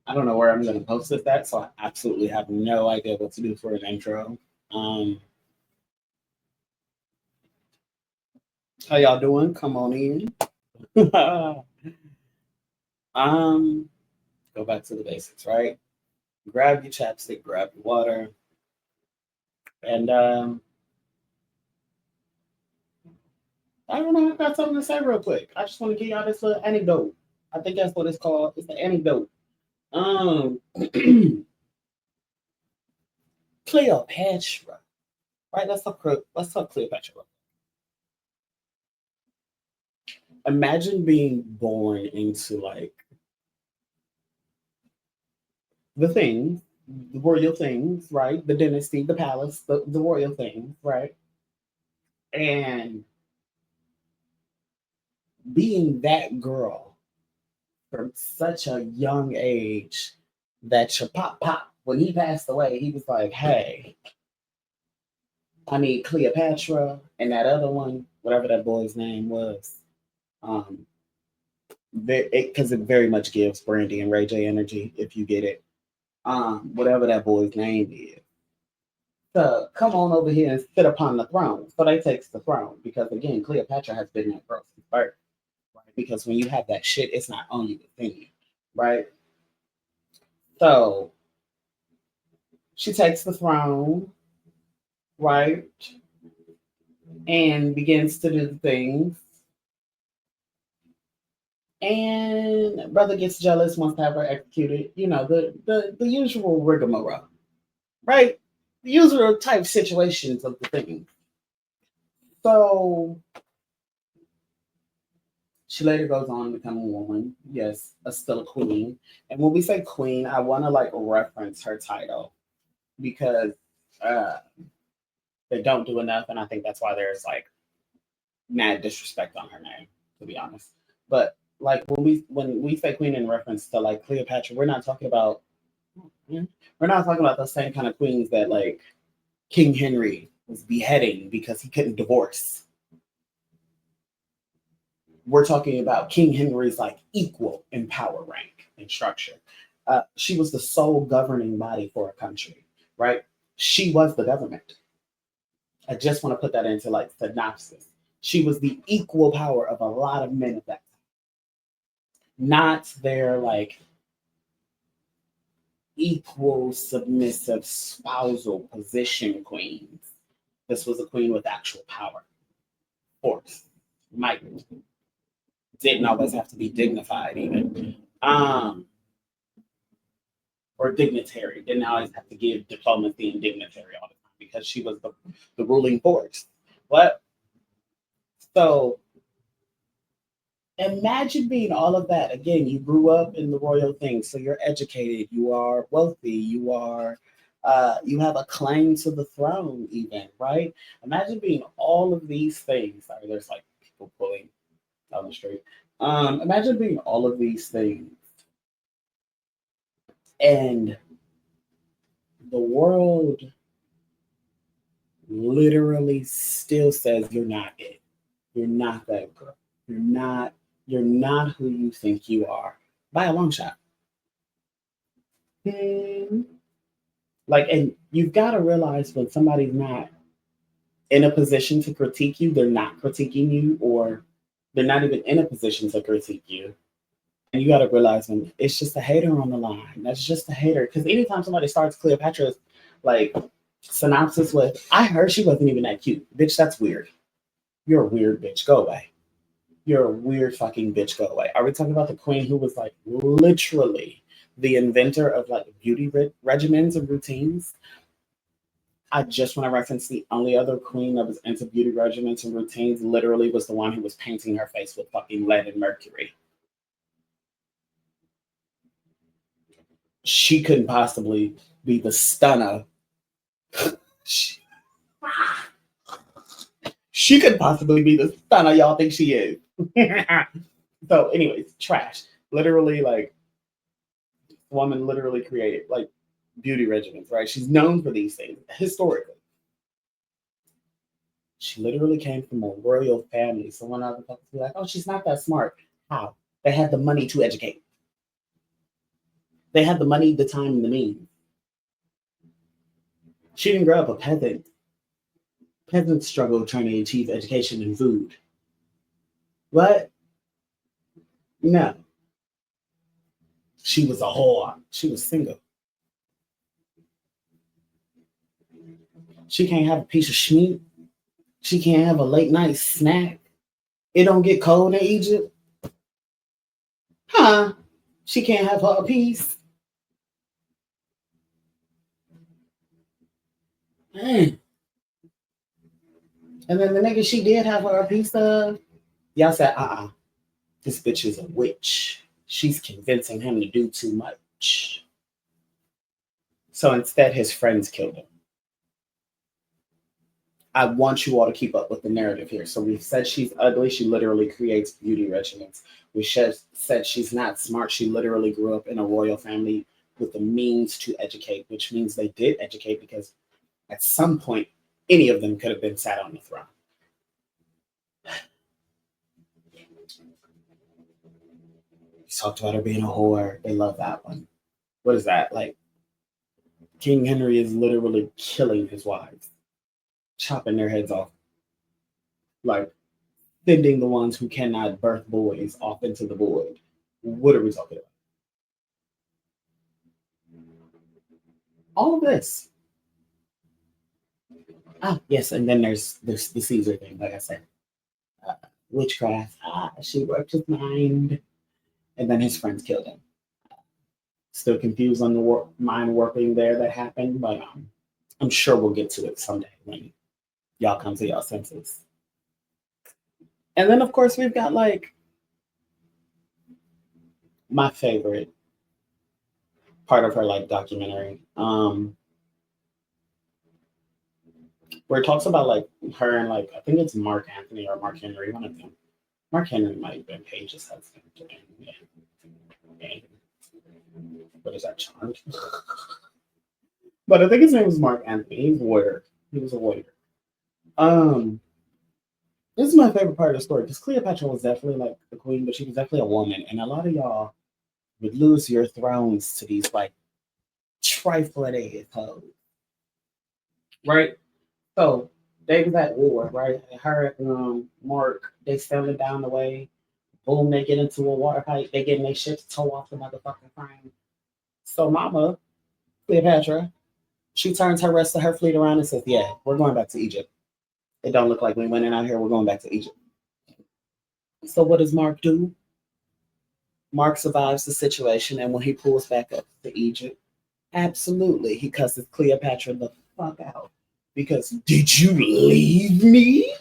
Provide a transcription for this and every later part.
I don't know where I'm going to post this at, so I absolutely have no idea what to do for an intro. Um, how y'all doing? Come on in. um, go back to the basics, right? Grab your chapstick, grab your water, and I don't know. I got something to say real quick. I just want to give y'all this little anecdote. I think that's what it's called. It's the anecdote. Um, Cleopatra, right? Let's talk Cleopatra. Imagine being born into like the things, the royal things, right? The dynasty, the palace, the royal things, right? And being that girl from such a young age that your pop, when he passed away, he was like, hey, I need Cleopatra and that other one, whatever that boy's name was. Um, because it very much gives Brandy and Ray J energy if you get it. Whatever that boy's name is, to come on over here and sit upon the throne. So they takes the throne because again, Cleopatra has been that girl since birth, right? Because when you have that shit, it's not only within you, right? So she takes the throne, right, and begins to do the things. And brother gets jealous, wants to have her executed. You know the usual rigmarole, right? The usual type situations of the thing. So she later goes on to become a woman. Yes, still a queen. And when we say queen, I want to like reference her title because uh, they don't do enough, and I think that's why there's like mad disrespect on her name, to be honest. But like when we say queen in reference to like Cleopatra, we're not talking about the same kind of queens that like King Henry was beheading because he couldn't divorce. We're talking about King Henry's like equal in power, rank, and structure. She was the sole governing body for a country, right? She was the government. I just want to put that into like synopsis. She was the equal power of a lot of men of that time, not their like equal submissive spousal position queens. This was a queen with actual power, force, might. Didn't always have to be dignified, even. Or dignitary. Didn't always have to give diplomacy and dignitary all the time because she was the ruling force. What? So imagine being all of that. Again, you grew up in the royal thing, so you're educated, you are wealthy, you have a claim to the throne, even, right? Imagine being all of these things. Sorry, there's like people pulling down the street. Imagine being all of these things and the world literally still says you're not it. You're not that girl. You're not who you think you are by a long shot. Hmm. Like, and you've got to realize when somebody's not in a position to critique you, they're not critiquing you, or they're not even in a position to critique you. And you got to realize when it's just a hater on the line. That's just a hater. Because anytime somebody starts Cleopatra's like synopsis with, I heard she wasn't even that cute. Bitch, that's weird. You're a weird bitch. Go away. You're a weird fucking bitch. Go away. Are we talking about the queen who was like literally the inventor of like beauty regimens and routines? I just want to reference the only other queen that was into beauty regimens and routines literally was the one who was painting her face with fucking lead and mercury. She couldn't possibly be the stunner. She, she could possibly be the stunner y'all think she is. So, anyways, trash. Literally, like, woman literally created like beauty regimens, right? She's known for these things historically. She literally came from a royal family. So when other folks be like, "Oh, she's not that smart," how? They had the money to educate. They had the money, the time, and the means. She didn't grow up a peasant. Peasants struggle trying to achieve education and food. What? No. She was a whore. She was single. She can't have a piece of meat. She can't have a late night snack. It don't get cold in Egypt. Huh? She can't have her a piece. Man. And then the nigga she did have her a piece of, y'all said, this bitch is a witch. She's convincing him to do too much. So instead, his friends killed him. I want you all to keep up with the narrative here. So we've said she's ugly. She literally creates beauty regimens. We said she's not smart. She literally grew up in a royal family with the means to educate, which means they did educate because at some point, any of them could have been sat on the throne. We talked about her being a whore. They love that one. What is that? Like, King Henry is literally killing his wives, chopping their heads off, like sending the ones who cannot birth boys off into the void. What are we talking about? All of this. Yes, and then there's the Caesar thing, like I said. Uh, Witchcraft. She worked his mind. And then his friends killed him. Still confused on the mind warping there that happened, but I'm sure we'll get to it someday when y'all come to y'all senses. And then, of course, we've got like my favorite part of her like documentary, where it talks about like her and like I think it's Mark Anthony or Mark Henry, one of them. Mark Henry might have been Paige's husband. Yeah. What is that, Charmed? But I think his name was Mark Anthony. He's a warrior. He was a warrior. Um, this is my favorite part of the story because Cleopatra was definitely like the queen, but she was definitely a woman, and a lot of y'all would lose your thrones to these like trifling hoes, right? So they was at war, right? Her and Mark, they sailing down the way. Boom, they get into a water fight. They getting their ships tow off the motherfucking frame. So Mama, Cleopatra, she turns her rest of her fleet around and says, yeah, we're going back to Egypt. It don't look like we went in out here. We're going back to Egypt. So what does Mark do? Mark survives the situation, and when he pulls back up to Egypt, absolutely, he cusses Cleopatra the fuck out. Because, did you leave me?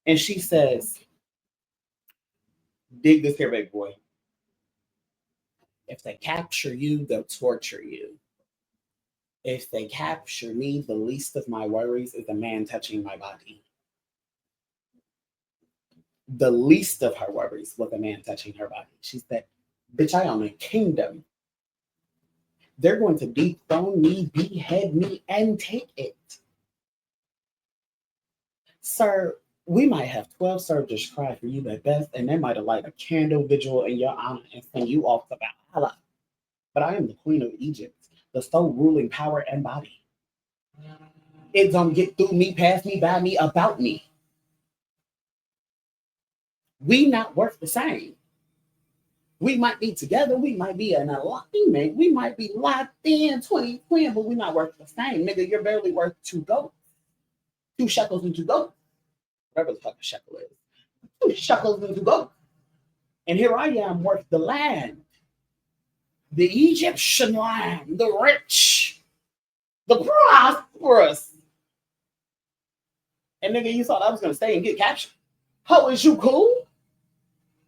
And she says, dig this here, big boy. If they capture you, they'll torture you. If they capture me, the least of my worries is a man touching my body. The least of her worries was a man touching her body. She said, bitch, I own a kingdom. They're going to dethrone me, behead me, and take it. Sir, we might have 12 soldiers cry for you at best, and they might have light a candle vigil in your honor and send you off to Valhalla. But I am the queen of Egypt, the sole ruling power and body. It don't get through me, past me, by me, about me. We not worth the same. We might be together, we might be an alignment, we might be locked in 2020, but we're not worth the same. Nigga, you're barely worth two goats. 2 shekels and 2 goats. Whatever the fuck a shekel is. 2 shekels and 2 goats. And here I am worth the land. The Egyptian land, the rich, the prosperous. And nigga, you thought I was gonna stay and get captured. How is you cool?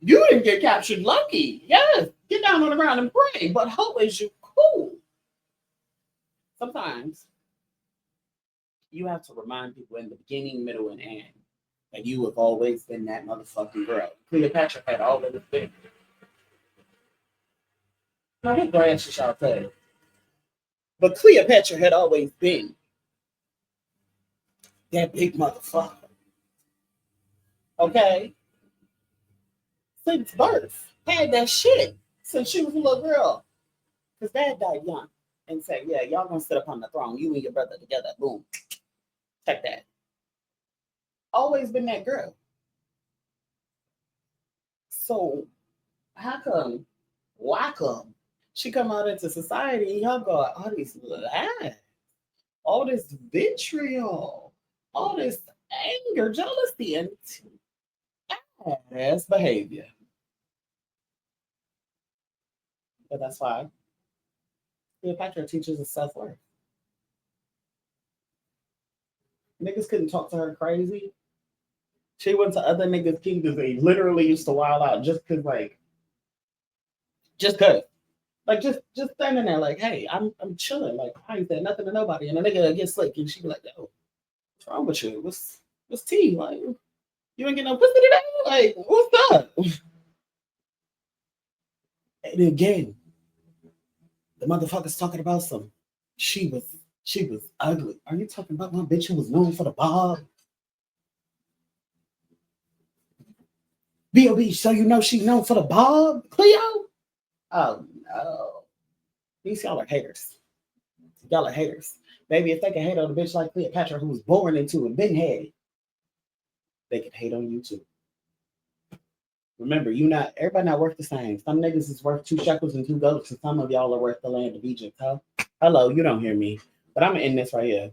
You didn't get captured lucky. Yes, get down on the ground and pray. But how is you cool? Sometimes you have to remind people in the beginning, middle, and end that you have always been that motherfucking girl. Cleopatra had always been. Now, what branch should y'all say? But Cleopatra had always been that big motherfucker. Okay? Since birth. Had that shit. since she was a little girl. Because dad died young and said, yeah, y'all gonna sit up on the throne, you and your brother together. Boom. Check that. Always been that girl. So how come, why come she come out into society and y'all got all these lies, all this vitriol, all this anger, jealousy, and ass behavior? But that's why Cleopatra teaches us self worth. Niggas couldn't talk to her crazy. She went to other niggas' kingdoms. They literally used to wild out just cause. Like just standing there like, hey, I'm chilling. Like I ain't said nothing to nobody. And the nigga get slick and she be like, yo, what's wrong with you? What's tea? Like you ain't get no pussy today? Like, what's up? And again, the motherfucker's talking about some she was she was ugly. Are you talking about my bitch who was known for the bob? B.O.B. So you know she known for the bob, Cleo? Oh no. These y'all are haters. Y'all are haters. Baby, if they can hate on a bitch like Cleopatra who was born into it, been had it, they can hate on you too. Remember, you not everybody not worth the same. Some niggas is worth 2 shekels and 2 goats, and some of y'all are worth the land of Egypt, huh? Hello, you don't hear me. But I'm gonna end this right here.